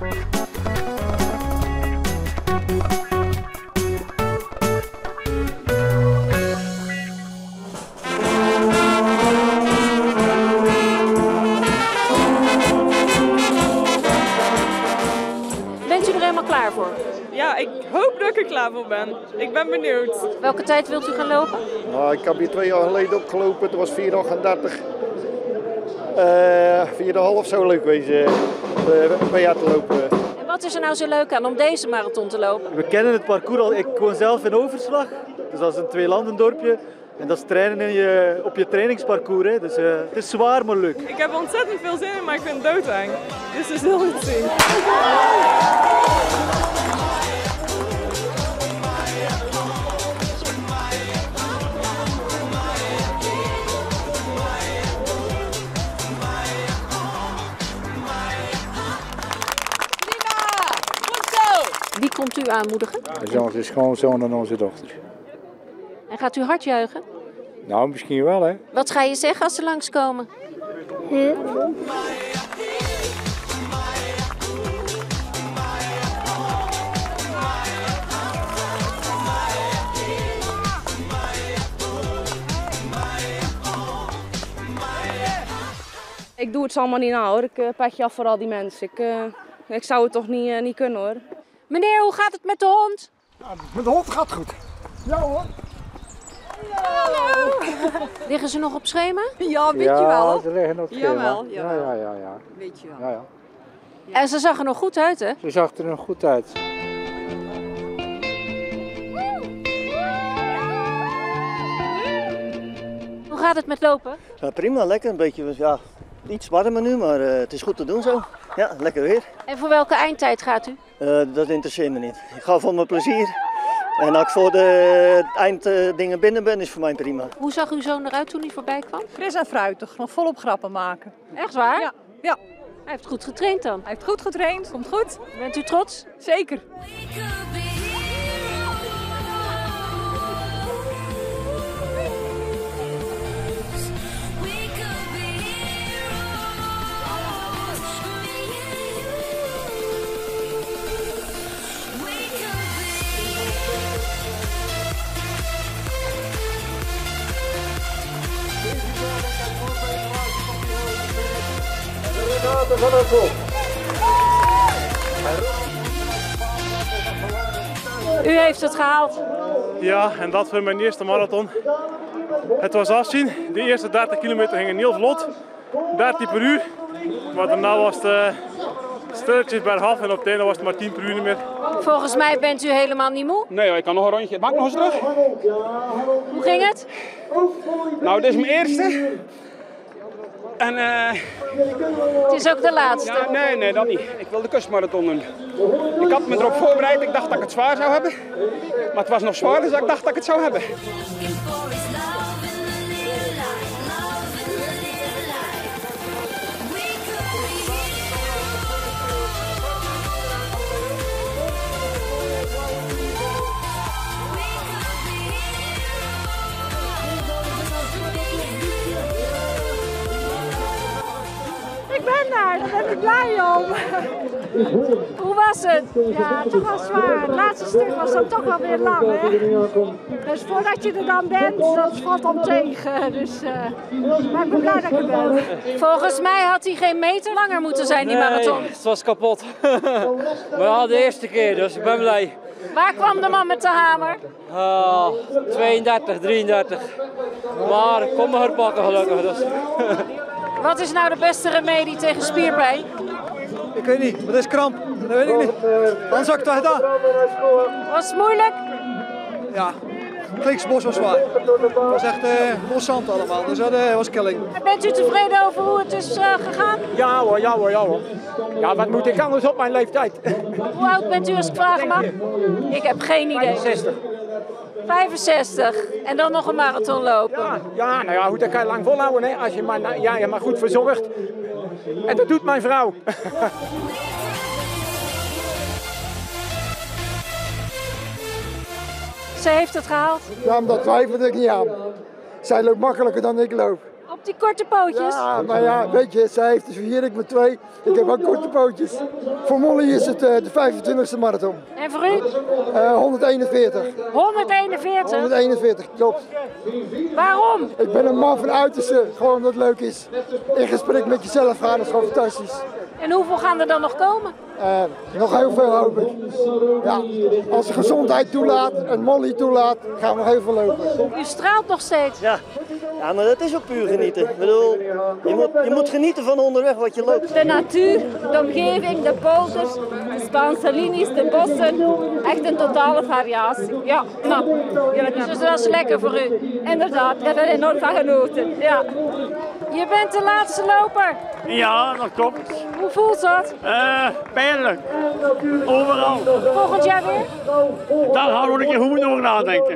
Bent u er helemaal klaar voor? Ja, ik hoop dat ik er klaar voor ben. Ik ben benieuwd. Welke tijd wilt u gaan lopen? Nou, ik heb hier 2 jaar geleden ook gelopen, het was 4:38. 4,5 zou leuk wezen, per jaar te lopen. En wat is er nou zo leuk aan om deze marathon te lopen? We kennen het parcours al. Ik woon zelf in Overslag. Dus dat is een tweelandendorpje. En dat is trainen op je trainingsparcours. Hè. Dus het is zwaar, maar leuk. Ik heb ontzettend veel zin in, maar ik vind het doodeng. Dus het is heel goed te zien. Wie komt u aanmoedigen? Het is gewoon zoon en onze dochter. En gaat u hard juichen? Nou, misschien wel, hè. Wat ga je zeggen als ze langskomen? Ik doe het allemaal niet na hoor. Ik pet je af voor al die mensen. Ik zou het toch niet kunnen hoor. Meneer, hoe gaat het met de hond? Ja, met de hond gaat het goed. Ja hoor. Hallo. Liggen ze nog op schema? Ja, weet je wel. Ze liggen op schema. Jawel. Ja. Weet je wel. Ja. En ze zag er nog goed uit, hè? Ze zag er nog goed uit. Hoe gaat het met lopen? Ja, prima, lekker. Een beetje, ja, iets warmer nu, maar het is goed te doen zo. Ja, lekker weer. En voor welke eindtijd gaat u? Dat interesseert me niet. Ik ga voor mijn plezier. En als ik voor de einddingen binnen ben, is voor mij prima. Hoe zag uw zoon eruit toen hij voorbij kwam? Fris en fruitig, nog volop grappen maken. Echt waar? Ja. Hij heeft goed getraind dan. Hij heeft goed getraind, komt goed. Bent u trots? Zeker. U heeft het gehaald. Ja, en dat voor mijn eerste marathon. Het was afzien. De eerste 30 kilometer gingen heel vlot. 13 per uur. Maar daarna was het stilletjes bergaf en op het einde was het maar 10 per uur niet meer. Volgens mij bent u helemaal niet moe. Nee, ik kan nog een rondje. Maak nog eens terug. Hoe ging het? Nou, dit is mijn eerste. En Het is ook de laatste. ja, nee, dat niet. Ik wil de kustmarathon doen. Ik had me erop voorbereid. Ik dacht dat ik het zwaar zou hebben. Maar het was nog zwaarder dan ik dacht dat ik het zou hebben. Ik ben daar, daar ben ik blij om. Hoe was het? Ja, toch wel zwaar. Het laatste stuk was dan toch wel weer lang, hè? Dus voordat je er dan bent, dat valt dan tegen. Dus, maar ik ben blij dat ik er ben. Volgens mij had hij geen meter langer moeten zijn, die marathon. Het was kapot. Maar ja, de eerste keer, dus ik ben blij. Waar kwam de man met de hamer? 32, 33. Maar ik kon me herpakken gelukkig. Dus. Wat is nou de beste remedie tegen spierpijn? Ik weet niet, wat is kramp? Dat weet ik niet. Anders had ik het gedaan. Was het moeilijk? Ja, Kliksbos was zwaar. Het was echt bos zand allemaal, dus dat was killing. Bent u tevreden over hoe het is gegaan? Ja hoor. Ja, wat moet ik anders op mijn leeftijd? Hoe oud bent u als ik vragen mag? Ik heb geen idee. 60. 65. En dan nog een marathon lopen. Ja, nou ja, goed, dat kan je lang volhouden, hè, als je maar goed verzorgt. En dat doet mijn vrouw. Ze heeft het gehaald. Ja, maar dat twijfelde ik niet aan. Zij loopt makkelijker dan ik loop. Op Die korte pootjes? Ja, maar ja, weet je, zij heeft dus 4, ik met 2. Ik heb ook korte pootjes. Voor Molly is het de 25e marathon. En voor u? 141. 141? 141, klopt. Waarom? Ik ben een man van uiterste, gewoon omdat het leuk is. In gesprek met jezelf gaan, dat is gewoon fantastisch. En hoeveel gaan er dan nog komen? Nog heel veel hoop ik. Ja, als de gezondheid toelaat en Molly toelaat, gaan we nog heel veel lopen. U straalt nog steeds. Ja, maar dat is ook puur genieten. Ik bedoel, je moet genieten van onderweg wat je loopt. De natuur, de omgeving, de polders, de Spaanse linies, de bossen. Echt een totale variatie. Ja, knap. Dus dat is lekker voor u. Inderdaad, ik heb er enorm van genoten. Ja. Je bent de laatste loper. Ja, dat klopt. Hoe voelt dat? Pijnlijk. Overal. Volgend jaar weer? Daar gaan we nog een keer goed over nadenken.